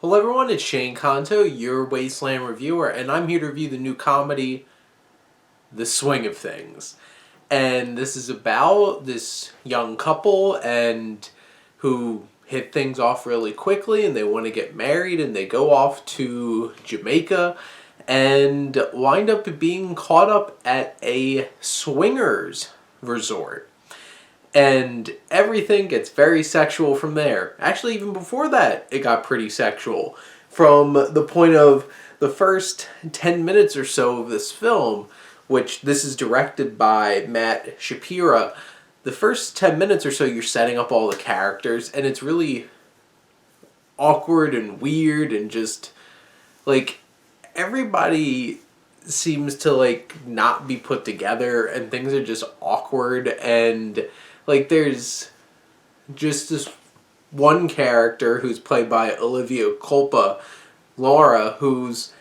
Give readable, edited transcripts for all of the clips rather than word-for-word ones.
Hello everyone, it's Shane Kanto, your Wasteland reviewer, and I'm here to review the new comedy, The Swing of Things. And this is about this young couple and who hit things off really quickly and they want to get married and they go off to Jamaica and wind up being caught up at a swingers resort. And everything gets very sexual from there. Actually, even before that, it got pretty sexual. From the point of the first 10 minutes or so of this film, which this is directed by Matt Shapira, the first 10 minutes or so you're setting up all the characters, and it's really awkward and weird and just, like, everybody seems to, like, not be put together, and things are just awkward, and like, there's just this one character who's played by Olivia Culpa, Laura, who's,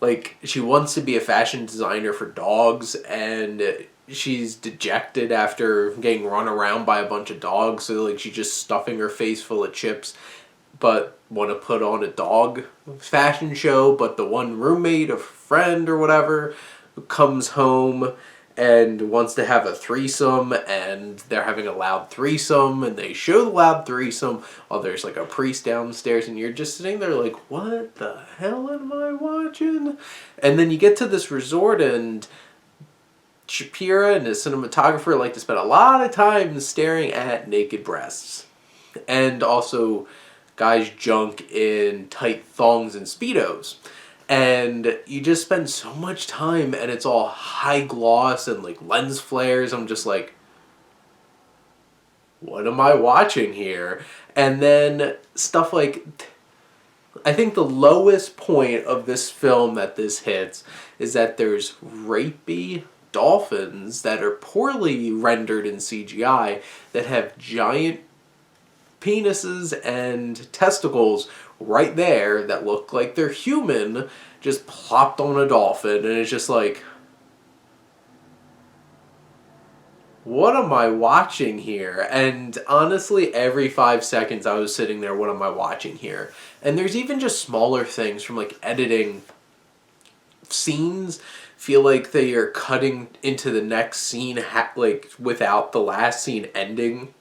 like, she wants to be a fashion designer for dogs, and she's dejected after getting run around by a bunch of dogs, so, like, she's just stuffing her face full of chips, but want to put on a dog fashion show, but the one roommate, a friend or whatever, comes home and wants to have a threesome, and they're having a loud threesome, and they show the loud threesome while there's like a priest downstairs, and you're just sitting there like, what the hell am I watching? And then you get to this resort, and Shapira and his cinematographer like to spend a lot of time staring at naked breasts. And also guys' junk in tight thongs and Speedos. And you just spend so much time and it's all high gloss and like lens flares. I'm just like, what am I watching here? And then stuff like, I think the lowest point of this film that this hits is that there's rapey dolphins that are poorly rendered in CGI that have giant penises and testicles right there that look like they're human, just plopped on a dolphin, and it's just like, what am I watching here? And honestly, every 5 seconds I was sitting there, what am I watching here? And there's even just smaller things from like editing. Scenes feel like they are cutting into the next scene like without the last scene ending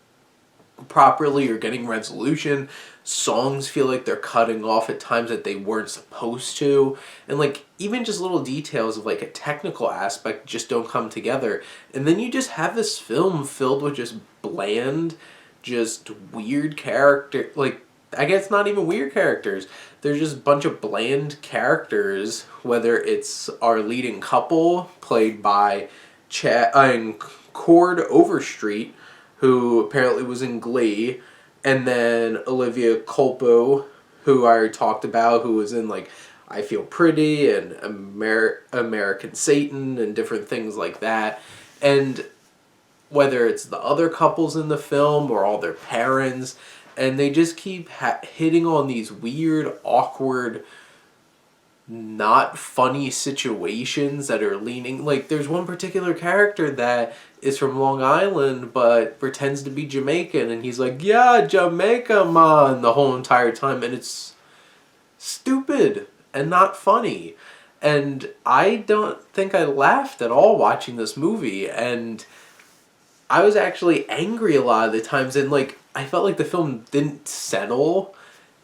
properly or getting resolution. Songs feel like they're cutting off at times that they weren't supposed to, and like even just little details of like a technical aspect just don't come together, and then you just have this film filled with just bland, just weird character, like, I guess not even weird characters, there's just a bunch of bland characters, whether it's our leading couple played by Cord Overstreet, who apparently was in Glee, and then Olivia Culpo, who I already talked about, who was in like I Feel Pretty and American Satan and different things like that. And whether it's the other couples in the film or all their parents, and they just keep hitting on these weird, awkward, not funny situations that are leaning, like there's one particular character that is from Long Island but pretends to be Jamaican, and he's like, yeah, Jamaica man, the whole entire time, and it's stupid and not funny, and I don't think I laughed at all watching this movie, and I was actually angry a lot of the times, and like I felt like the film didn't settle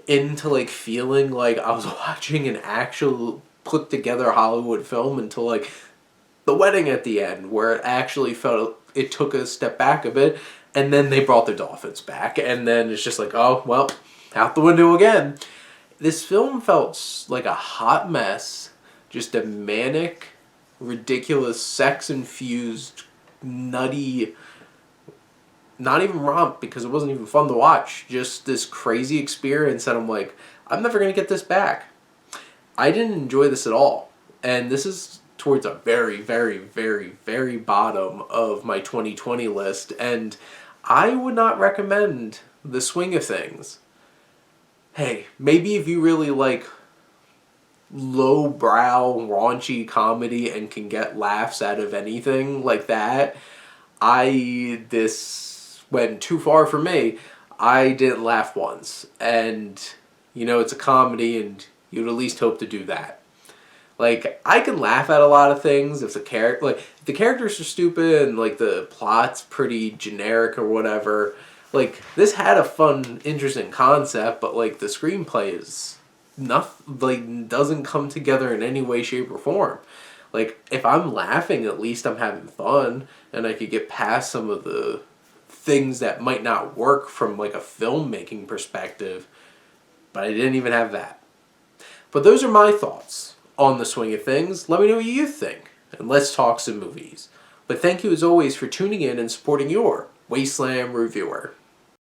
into like feeling like I was watching an actual put together Hollywood film until like the wedding at the end, where it actually felt it took a step back a bit, and then they brought the dolphins back, and then it's just like, oh well, out the window again. This film felt like a hot mess, just a manic, ridiculous, sex infused, nutty, not even romp, because it wasn't even fun to watch. Just this crazy experience that I'm like, I'm never going to get this back. I didn't enjoy this at all. And this is towards a very, very, very, very bottom of my 2020 list. And I would not recommend The Swing of Things. Hey, maybe if you really like low-brow, raunchy comedy and can get laughs out of anything like that, this went too far for me. I didn't laugh once, and you know it's a comedy and you'd at least hope to do that. Like, I can laugh at a lot of things if the characters are stupid and like the plot's pretty generic or whatever. Like, this had a fun, interesting concept, but like the screenplay is nothing, like, doesn't come together in any way, shape, or form. Like, if I'm laughing, at least I'm having fun, and I could get past some of the things that might not work from like a filmmaking perspective, but I didn't even have that. But those are my thoughts on the swing of things. Let me know what you think, and let's talk some movies. But thank you as always for tuning in and supporting your Wasteland reviewer.